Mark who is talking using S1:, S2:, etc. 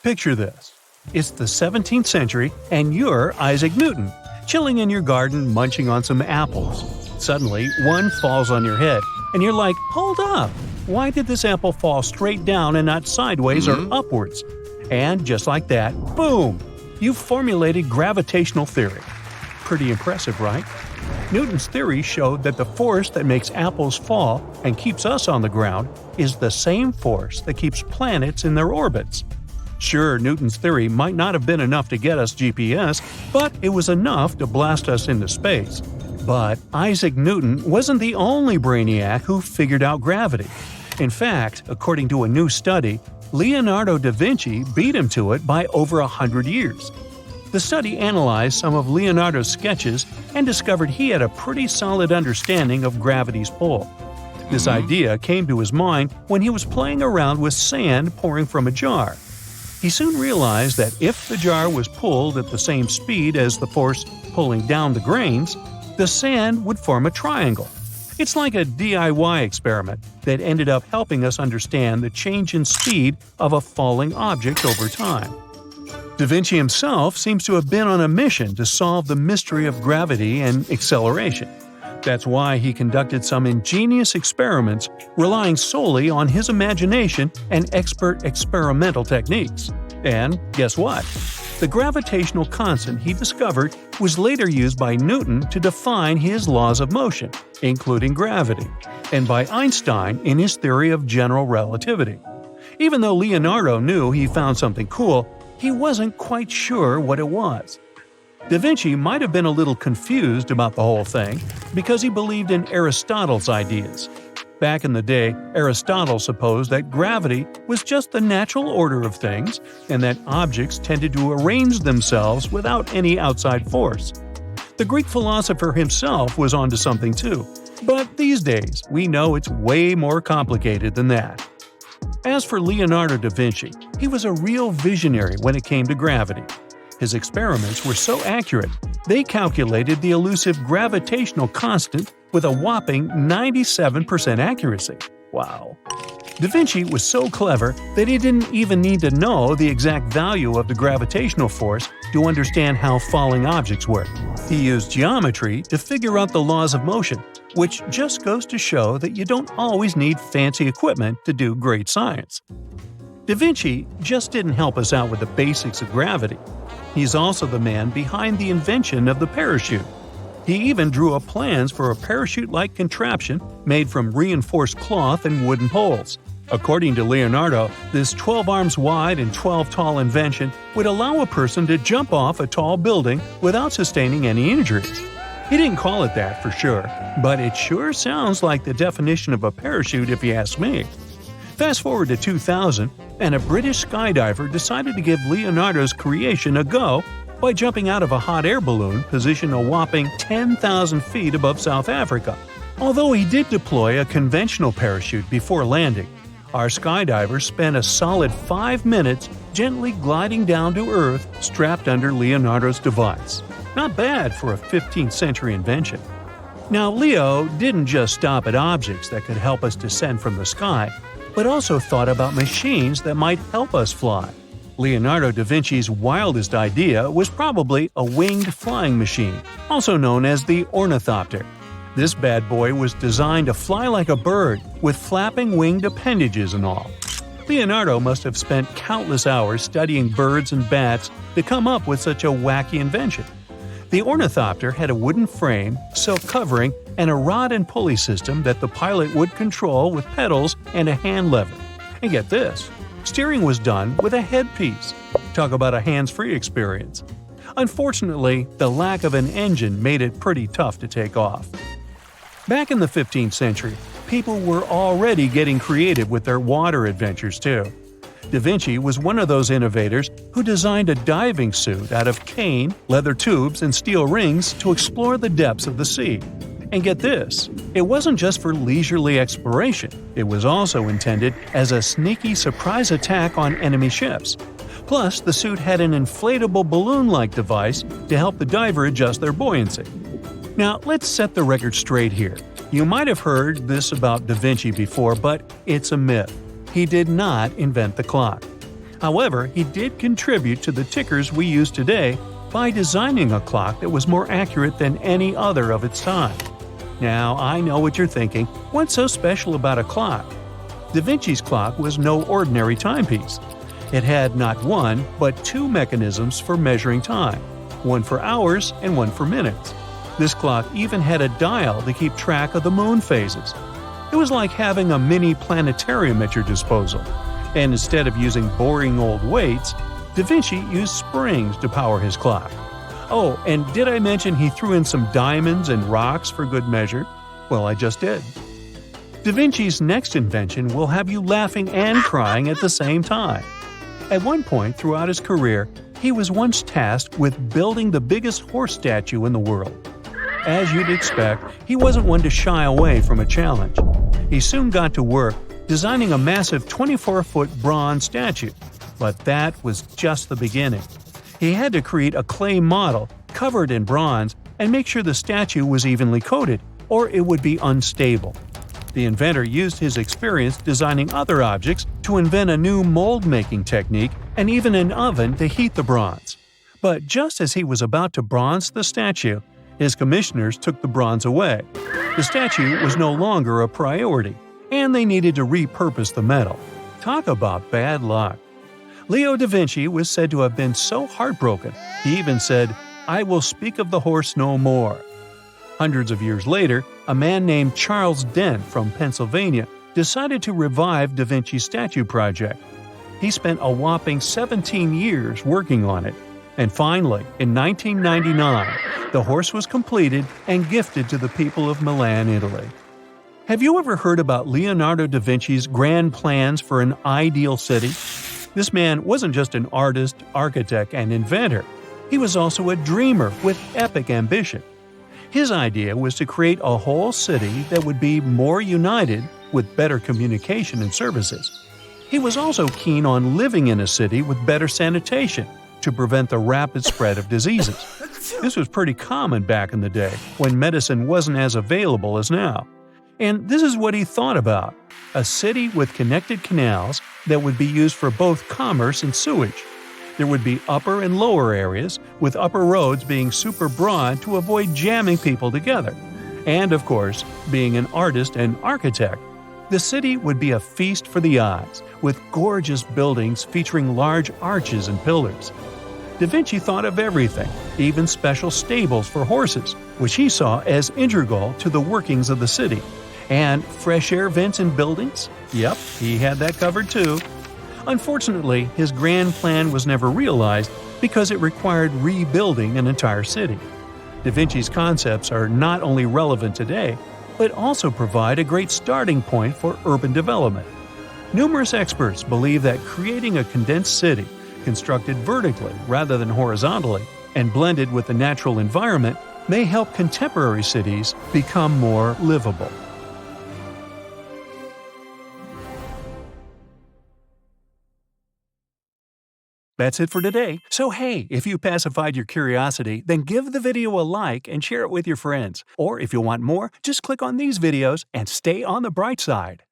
S1: Picture this. It's the 17th century and you're Isaac Newton, chilling in your garden munching on some apples. Suddenly, one falls on your head, and you're like, hold up! Why did this apple fall straight down and not sideways or upwards? And just like that, boom! You've formulated gravitational theory. Pretty impressive, right? Newton's theory showed that the force that makes apples fall and keeps us on the ground is the same force that keeps planets in their orbits. Sure, Newton's theory might not have been enough to get us GPS, but it was enough to blast us into space. But Isaac Newton wasn't the only brainiac who figured out gravity. In fact, according to a new study, Leonardo da Vinci beat him to it by over 100 years. The study analyzed some of Leonardo's sketches and discovered he had a pretty solid understanding of gravity's pull. This idea came to his mind when he was playing around with sand pouring from a jar. He soon realized that if the jar was pulled at the same speed as the force pulling down the grains, the sand would form a triangle. It's like a DIY experiment that ended up helping us understand the change in speed of a falling object over time. Da Vinci himself seems to have been on a mission to solve the mystery of gravity and acceleration. That's why he conducted some ingenious experiments relying solely on his imagination and expert experimental techniques. And guess what? The gravitational constant he discovered was later used by Newton to define his laws of motion, including gravity, and by Einstein in his theory of general relativity. Even though Leonardo knew he found something cool, he wasn't quite sure what it was. Da Vinci might have been a little confused about the whole thing because he believed in Aristotle's ideas. Back in the day, Aristotle supposed that gravity was just the natural order of things and that objects tended to arrange themselves without any outside force. The Greek philosopher himself was onto something too, but these days we know it's way more complicated than that. As for Leonardo da Vinci, he was a real visionary when it came to gravity. His experiments were so accurate, they calculated the elusive gravitational constant with a whopping 97% accuracy. Wow. Da Vinci was so clever that he didn't even need to know the exact value of the gravitational force to understand how falling objects work. He used geometry to figure out the laws of motion, which just goes to show that you don't always need fancy equipment to do great science. Da Vinci just didn't help us out with the basics of gravity. He's also the man behind the invention of the parachute. He even drew up plans for a parachute-like contraption made from reinforced cloth and wooden poles. According to Leonardo, this 12 arms wide and 12 tall invention would allow a person to jump off a tall building without sustaining any injuries. He didn't call it that for sure, but it sure sounds like the definition of a parachute if you ask me. Fast forward to 2000, and a British skydiver decided to give Leonardo's creation a go by jumping out of a hot air balloon positioned a whopping 10,000 feet above South Africa. Although he did deploy a conventional parachute before landing, our skydiver spent a solid 5 minutes gently gliding down to Earth strapped under Leonardo's device. Not bad for a 15th century invention. Now, Leo didn't just stop at objects that could help us descend from the sky, but also thought about machines that might help us fly. Leonardo da Vinci's wildest idea was probably a winged flying machine, also known as the ornithopter. This bad boy was designed to fly like a bird, with flapping winged appendages and all. Leonardo must have spent countless hours studying birds and bats to come up with such a wacky invention. The ornithopter had a wooden frame, silk covering, and a rod and pulley system that the pilot would control with pedals and a hand lever. And get this, steering was done with a headpiece. Talk about a hands-free experience. Unfortunately, the lack of an engine made it pretty tough to take off. Back in the 15th century, people were already getting creative with their water adventures too. Da Vinci was one of those innovators who designed a diving suit out of cane, leather tubes, and steel rings to explore the depths of the sea. And get this, it wasn't just for leisurely exploration, it was also intended as a sneaky surprise attack on enemy ships. Plus, the suit had an inflatable balloon-like device to help the diver adjust their buoyancy. Now, let's set the record straight here. You might have heard this about Da Vinci before, but it's a myth. He did not invent the clock. However, he did contribute to the tickers we use today by designing a clock that was more accurate than any other of its time. Now, I know what you're thinking. What's so special about a clock? Da Vinci's clock was no ordinary timepiece. It had not one, but two mechanisms for measuring time, one for hours and one for minutes. This clock even had a dial to keep track of the moon phases. It was like having a mini planetarium at your disposal. And instead of using boring old weights, Da Vinci used springs to power his clock. Oh, and did I mention he threw in some diamonds and rocks for good measure? Well, I just did. Da Vinci's next invention will have you laughing and crying at the same time. At one point throughout his career, he was once tasked with building the biggest horse statue in the world. As you'd expect, he wasn't one to shy away from a challenge. He soon got to work designing a massive 24-foot bronze statue. But that was just the beginning. He had to create a clay model covered in bronze and make sure the statue was evenly coated, or it would be unstable. The inventor used his experience designing other objects to invent a new mold-making technique and even an oven to heat the bronze. But just as he was about to bronze the statue, his commissioners took the bronze away. The statue was no longer a priority, and they needed to repurpose the metal. Talk about bad luck. Leo da Vinci was said to have been so heartbroken, he even said, "I will speak of the horse no more." Hundreds of years later, a man named Charles Dent from Pennsylvania decided to revive Da Vinci's statue project. He spent a whopping 17 years working on it. And finally, in 1999, the horse was completed and gifted to the people of Milan, Italy. Have you ever heard about Leonardo da Vinci's grand plans for an ideal city? This man wasn't just an artist, architect, and inventor. He was also a dreamer with epic ambition. His idea was to create a whole city that would be more united with better communication and services. He was also keen on living in a city with better sanitation to prevent the rapid spread of diseases. This was pretty common back in the day, when medicine wasn't as available as now. And this is what he thought about: a city with connected canals that would be used for both commerce and sewage. There would be upper and lower areas, with upper roads being super broad to avoid jamming people together. And of course, being an artist and architect, the city would be a feast for the eyes, with gorgeous buildings featuring large arches and pillars. Da Vinci thought of everything, even special stables for horses, which he saw as integral to the workings of the city. And fresh air vents in buildings? Yep, he had that covered too. Unfortunately, his grand plan was never realized because it required rebuilding an entire city. Da Vinci's concepts are not only relevant today, but also provide a great starting point for urban development. Numerous experts believe that creating a condensed city, constructed vertically rather than horizontally, and blended with the natural environment, may help contemporary cities become more livable. That's it for today. So hey, if you pacified your curiosity, then give the video a like and share it with your friends. Or if you want more, just click on these videos and stay on the bright side.